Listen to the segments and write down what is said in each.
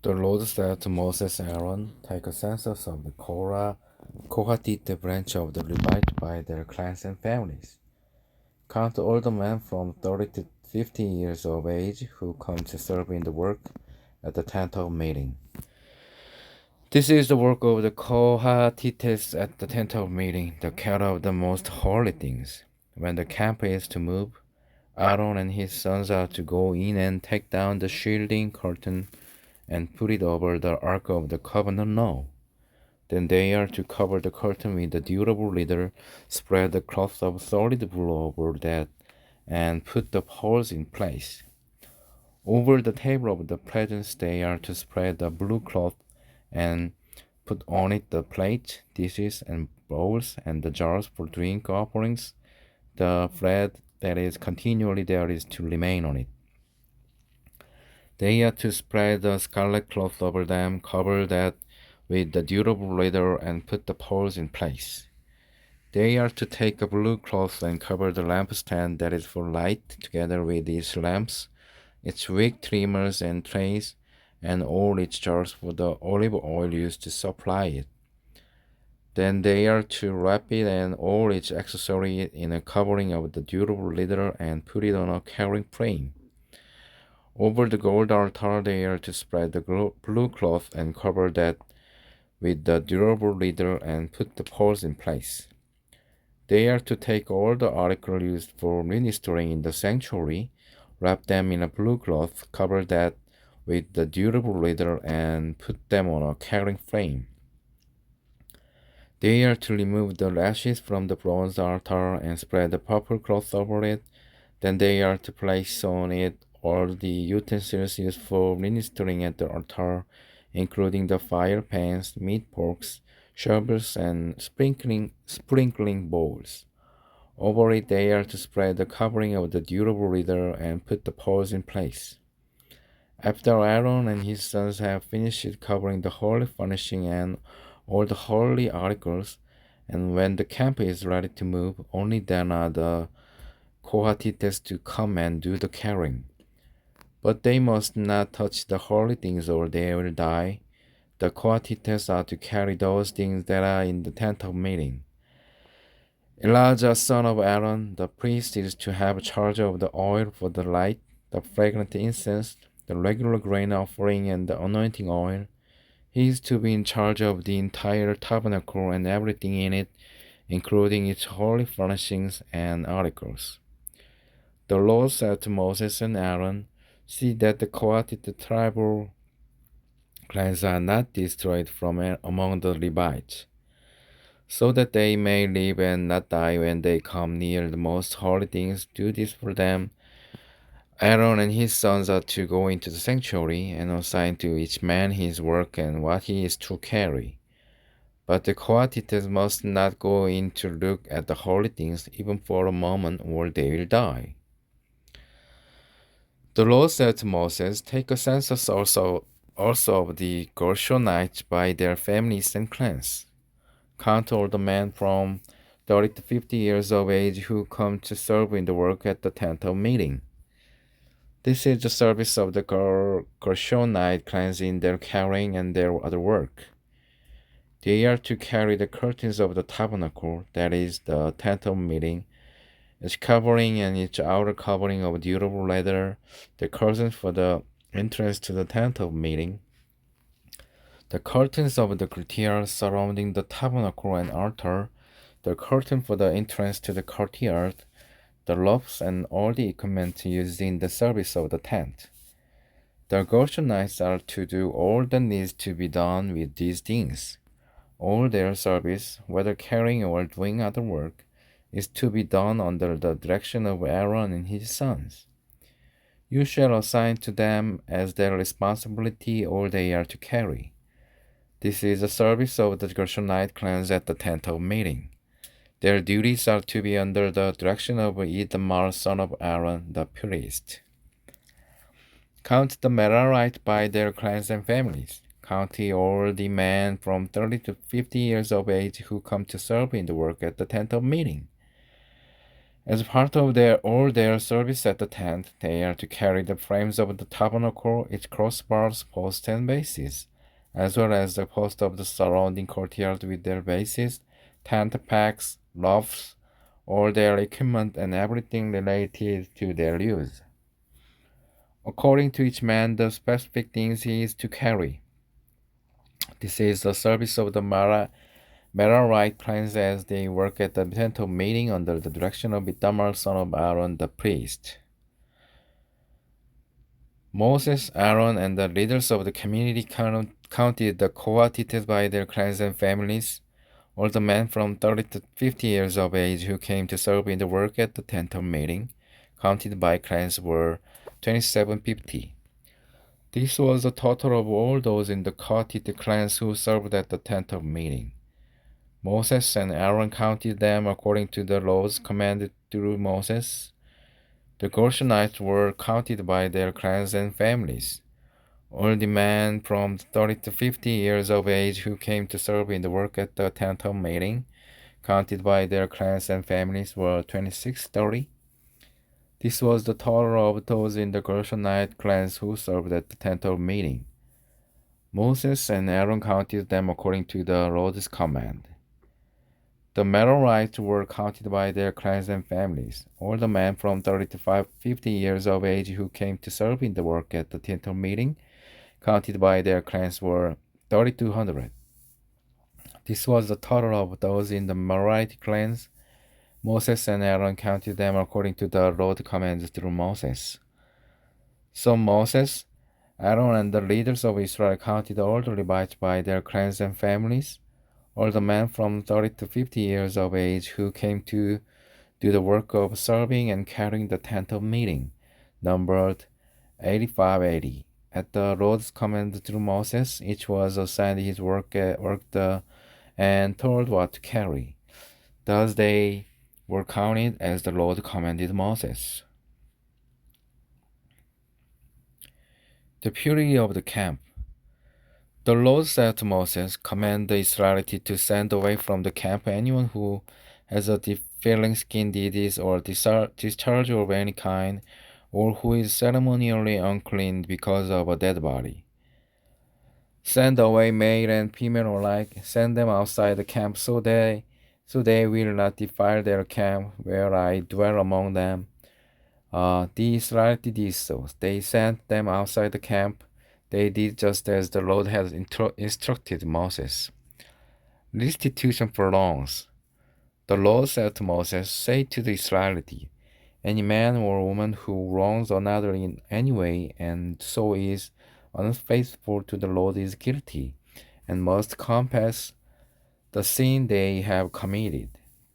The Lord said to Moses and Aaron, take a census of the Kohathite branch of the Levite by their clans and families. Count all the men from 30 to 50 years of age who come to serve in the work at the tent of meeting. This is the work of the Kohathites at the tent of meeting, the care of the most holy things. When the camp is to move, Aaron and his sons are to go in and take down the shielding curtain and put it over the Ark of the Covenant now. Then they are to cover the curtain with a durable leather, spread the cloth of solid wool over that, and put the poles in place. Over the table of the presence they are to spread the blue cloth and put on it the plates, dishes, and bowls, and the jars for drink offerings. The bread that is continually there is to remain on it. They are to spread the scarlet cloth over them, cover that with the durable leather, and put the poles in place. They are to take a blue cloth and cover the lampstand that is for light, together with its lamps, its wick trimmers and trays, and all its jars for the olive oil used to supply it. Then they are to wrap it and all its accessories in a covering of the durable leather and put it on a carrying frame. Over the gold altar they are to spread the blue cloth and cover that with the durable leather and put the poles in place. They are to take all the articles used for ministering in the sanctuary, wrap them in a blue cloth, cover that with the durable leather, and put them on a carrying frame. They are to remove the lashes from the bronze altar and spread the purple cloth over it. Then they are to place on it all the utensils used for ministering at the altar, including the fire pans, meat forks, shovels, and sprinkling bowls. Over it they are to spread the covering of the durable leather and put the poles in place. After Aaron and his sons have finished covering the holy furnishing and all the holy articles, and when the camp is ready to move, only then are the Kohathites to come and do the carrying. But they must not touch the holy things or they will die. The Kohathites are to carry those things that are in the tent of meeting. Elijah, son of Aaron, the priest, is to have charge of the oil for the light, the fragrant incense, the regular grain offering, and the anointing oil. He is to be in charge of the entire tabernacle and everything in it, including its holy furnishings and articles. The Lord said to Moses and Aaron, see that the Kohathite tribal clans are not destroyed from among the Levites, so that they may live and not die when they come near the most holy things. Do this for them. Aaron and his sons are to go into the sanctuary and assign to each man his work and what he is to carry. But the Kohathites must not go in to look at the holy things even for a moment, or they will die. The Lord said to Moses, take a census also of the Gershonites by their families and clans. Count all the men from 30 to 50 years of age who come to serve in the work at the tent of meeting. This is the service of the Gershonite clans in their carrying and their other work. They are to carry the curtains of the tabernacle, that is, the tent of meeting, its covering and its outer covering of durable leather, the curtains for the entrance to the tent of meeting, the curtains of the courtyard surrounding the tabernacle and altar, the curtain for the entrance to the courtyard, the ropes and all the equipment used in the service of the tent. The Gershonites are to do all that needs to be done with these things. All their service, whether carrying or doing other work, is to be done under the direction of Aaron and his sons. You shall assign to them as their responsibility all they are to carry. This is the service of the Gershonite clans at the tent of meeting. Their duties are to be under the direction of Ithamar, son of Aaron, the priest. Count the Merarites by their clans and families. Count all the men from 30 to 50 years of age who come to serve in the work at the tent of meeting. As part of their service at the tent, they are to carry the frames of the tabernacle, its crossbars, posts, and bases, as well as the posts of the surrounding courtyard with their bases, tent pegs, lofts, all their equipment, and everything related to their use. According to each man, the specific things he is to carry. This is the service of the Merarite clans as they work at the tent of meeting under the direction of Ithamar son of Aaron the priest. Moses, Aaron, and the leaders of the community counted the cohorted by their clans and families. All the men from 30 to 50 years of age who came to serve in the work at the tent of meeting, counted by clans, were 2750. This was the total of all those in the cohorted clans who served at the tent of meeting. Moses and Aaron counted them according to the laws commanded through Moses. The Gershonites were counted by their clans and families. All the men from 30 to 50 years of age who came to serve in the work at the tent of meeting, counted by their clans and families, were 2630. This was the total of those in the Gershonite clans who served at the tent of meeting. Moses and Aaron counted them according to the Lord's command. The Merarites were counted by their clans and families. All the men from 30 to 50 years of age who came to serve in the work at the tent of meeting, counted by their clans, were 3,200. This was the total of those in the Merarite clans. Moses and Aaron counted them according to the Lord's commands through Moses. So Moses, Aaron, and the leaders of Israel counted all the Levites by their clans and families. All the men from 30 to 50 years of age who came to do the work of serving and carrying the tent of meeting, numbered 8580. At the Lord's command through Moses, each was assigned his work and told what to carry. Thus they were counted as the Lord commanded Moses. The purity of the camp. The Lord said to Moses, "Command the Israelites to send away from the camp anyone who has a defiling skin disease or discharge of any kind, or who is ceremonially unclean because of a dead body. Send away male and female alike. Send them outside the camp so they will not defile their camp where I dwell among them." The Israelites did so. They sent them outside the camp. They did just as the Lord had instructed Moses. Restitution for wrongs. The Lord said to Moses, "Say to the Israelites, any man or woman who wrongs another in any way and so is unfaithful to the Lord is guilty and must confess the sin they have committed.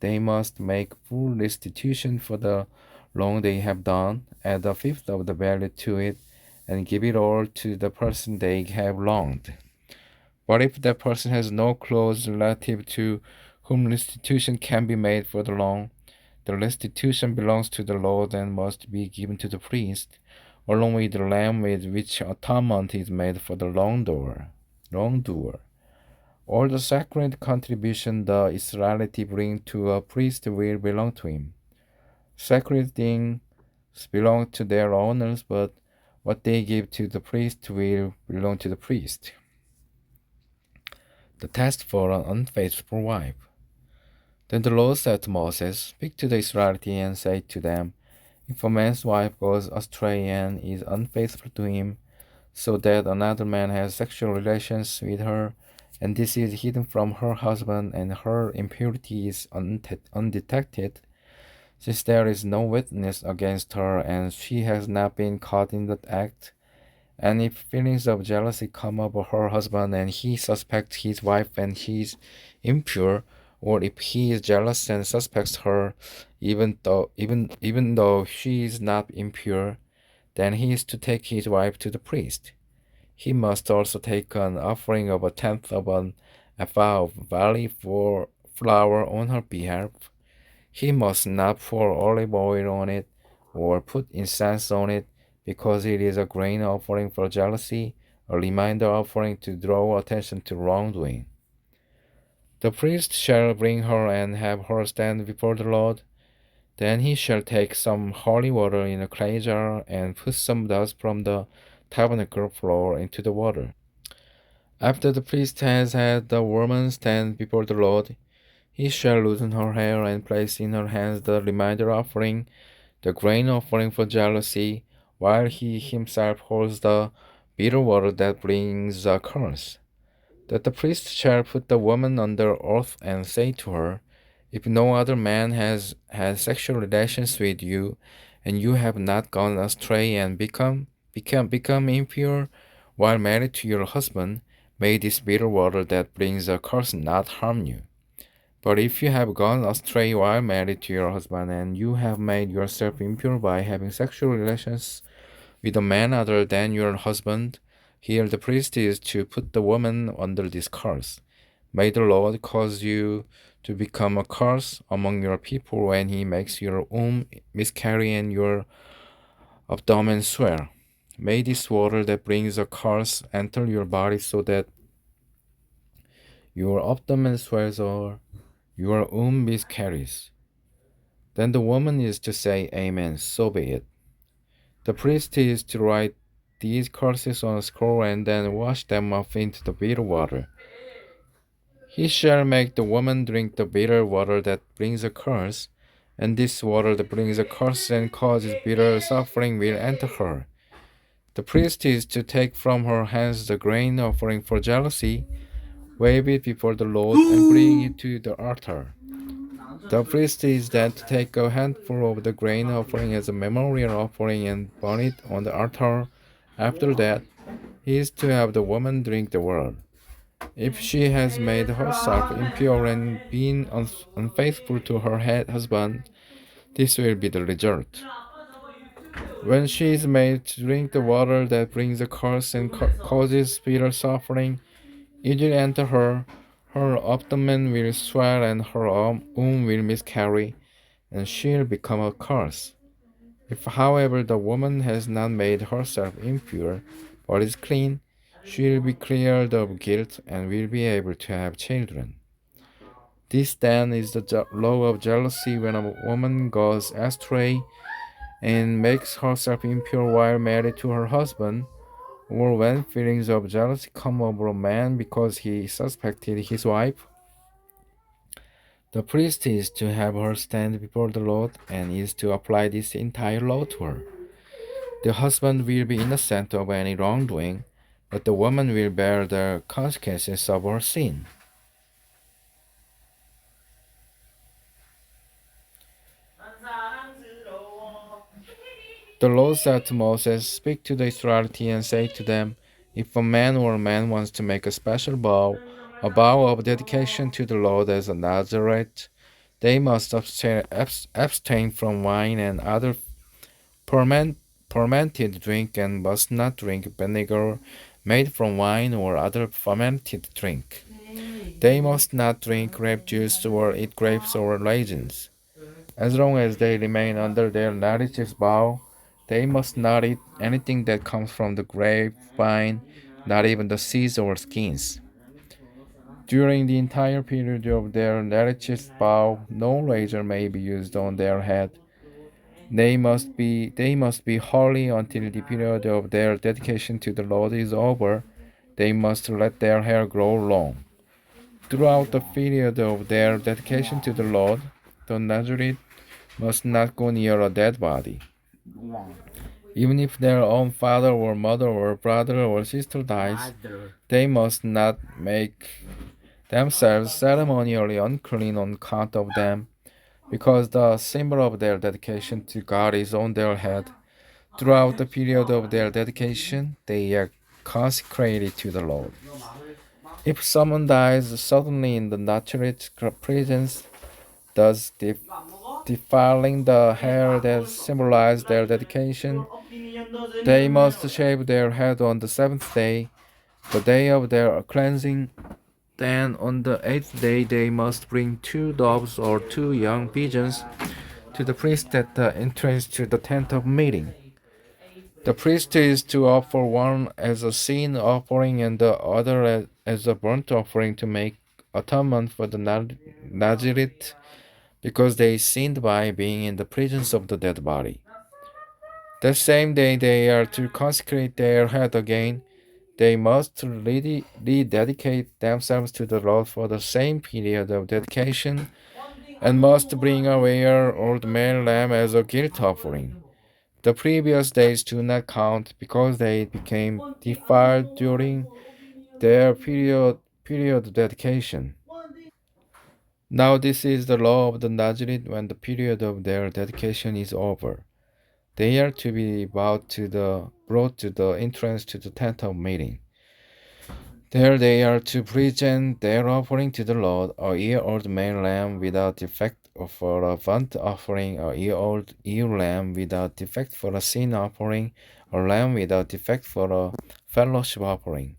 They must make full restitution for the wrong they have done, add a fifth of the value to it, and give it all to the person they have wronged. But if that person has no close relative to whom restitution can be made for the wrong, the restitution belongs to the Lord and must be given to the priest, along with the lamb with which atonement is made for the wrongdoer. All the sacred contribution the Israelites bring to a priest will belong to him. Sacred things belong to their owners, but what they give to the priest will belong to the priest. The test for an unfaithful wife. Then the Lord said to Moses, "Speak to the Israelites and say to them, if a man's wife goes astray and is unfaithful to him, so that another man has sexual relations with her, and this is hidden from her husband, and her impurity is undetected, since there is no witness against her, and she has not been caught in that act, and if feelings of jealousy come over her husband, and he suspects his wife and he is impure, or if he is jealous and suspects her, even though she is not impure, then he is to take his wife to the priest. He must also take an offering of a tenth of an ephah of barley for flour on her behalf. He must not pour olive oil on it or put incense on it, because it is a grain offering for jealousy, a reminder offering to draw attention to wrongdoing. The priest shall bring her and have her stand before the Lord. Then he shall take some holy water in a clay jar and put some dust from the tabernacle floor into the water. After the priest has had the woman stand before the Lord, he shall loosen her hair and place in her hands the reminder offering, the grain offering for jealousy, while he himself holds the bitter water that brings a curse. That the priest shall put the woman under oath and say to her, if no other man has had sexual relations with you, and you have not gone astray and become impure while married to your husband, may this bitter water that brings a curse not harm you. But if you have gone astray while married to your husband, and you have made yourself impure by having sexual relations with a man other than your husband, here the priest is to put the woman under this curse. May the Lord cause you to become a curse among your people when he makes your womb miscarry and your abdomen swell. May this water that brings a curse enter your body so that your abdomen swells or your womb miscarries. Then the woman is to say, Amen, so be it. The priest is to write these curses on a scroll and then wash them off into the bitter water. He shall make the woman drink the bitter water that brings a curse, and this water that brings a curse and causes bitter suffering will enter her. The priest is to take from her hands the grain offering for jealousy, wave it before the Lord, and bring it to the altar. The priest is then to take a handful of the grain offering as a memorial offering and burn it on the altar. After that, he is to have the woman drink the water. If she has made herself impure and been unfaithful to her husband, this will be the result. When she is made to drink the water that brings a curse and causes bitter suffering, it will enter her. Her abdomen will swell and her womb will miscarry, and she will become a curse. If, however, the woman has not made herself impure, but is clean, she will be cleared of guilt and will be able to have children. This then is the law of jealousy when a woman goes astray and makes herself impure while married to her husband, or when feelings of jealousy come over a man because he suspected his wife. The priest is to have her stand before the Lord and is to apply this entire law to her. The husband will be innocent of any wrongdoing, but the woman will bear the consequences of her sin. The Lord said to Moses, speak to the Israelites and say to them, if a man or a man wants to make a special vow, a vow of dedication to the Lord as a Nazarite, they must abstain from wine and other fermented drink and must not drink vinegar made from wine or other fermented drink. They must not drink grape juice or eat grapes or raisins. As long as they remain under their religious vow, they must not eat anything that comes from the grapevine, not even the seeds or skins. During the entire period of their religious vow, no razor may be used on their head. They must be holy until the period of their dedication to the Lord is over. They must let their hair grow long. Throughout the period of their dedication to the Lord, the Nazarite must not go near a dead body. Even if their own father or mother or brother or sister dies, they must not make themselves ceremonially unclean on account of them, because the symbol of their dedication to God is on their head. Throughout the period of their dedication, they are consecrated to the Lord. If someone dies suddenly in the Nazarite presence, thus defiling the hair that symbolized their dedication, they must shave their head on the seventh day, the day of their cleansing. Then on the eighth day they must bring 2 doves or 2 young pigeons to the priest at the entrance to the tent of meeting. The priest is to offer one as a sin offering and the other as a burnt offering to make atonement for the Nazarite because they sinned by being in the presence of the dead body. The same day they are to consecrate their head again, they must rededicate themselves to the Lord for the same period of dedication and must bring a rare old male lamb as a guilt offering. The previous days do not count because they became defiled during their period of dedication. Now this is the law of the Nazarite when the period of their dedication is over. They are to be brought to the entrance to the tent of meeting. There they are to present their offering to the Lord, a year-old male lamb without defect for a burnt offering, a year-old ewe lamb without defect for a sin offering, a lamb without defect for a fellowship offering,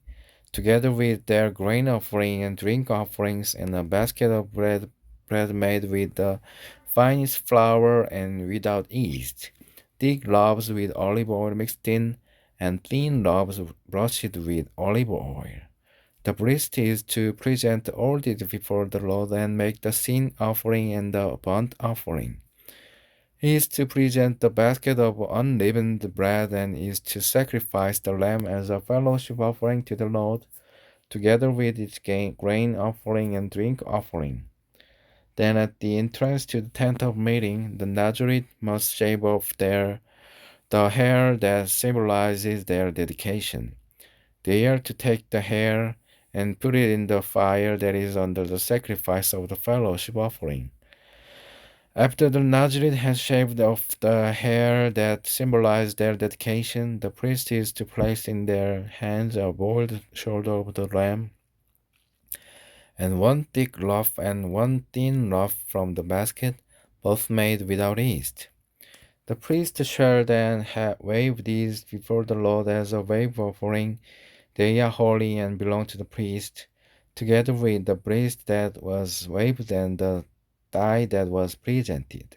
together with their grain offering and drink offerings, and a basket of bread made with the finest flour and without yeast, thick loaves with olive oil mixed in, and thin loaves brushed with olive oil. The priest is to present all this before the Lord and make the sin offering and the burnt offering. He is to present the basket of unleavened bread and is to sacrifice the lamb as a fellowship offering to the Lord, together with its grain offering and drink offering. Then at the entrance to the tent of meeting, the Nazarite must shave off the hair that symbolizes their dedication. They are to take the hair and put it in the fire that is under the sacrifice of the fellowship offering. After the Nazarite has shaved off the hair that symbolized their dedication, the priest is to place in their hands a boiled shoulder of the lamb, and one thick loaf and one thin loaf from the basket, both made without yeast. The priest shall then wave these before the Lord as a wave offering. They are holy and belong to the priest, together with the breast that was waved and the thigh that was presented.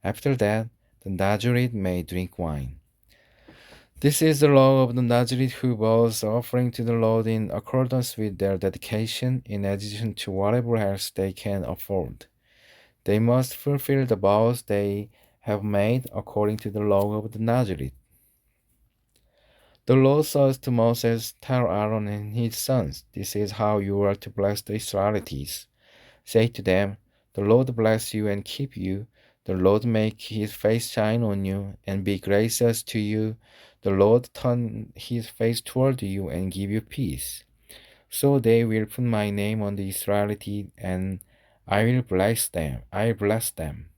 After that, the Nazarite may drink wine. This is the law of the Nazarite who bows offering to the Lord in accordance with their dedication, in addition to whatever else they can afford. They must fulfill the vows they have made according to the law of the Nazarite. The Lord says to Moses, "Tell Aaron and his sons, this is how you are to bless the Israelites. Say to them, the Lord bless you and keep you. The Lord make his face shine on you and be gracious to you. The Lord turn his face toward you and give you peace." So they will put my name on the Israelites, and I will bless them.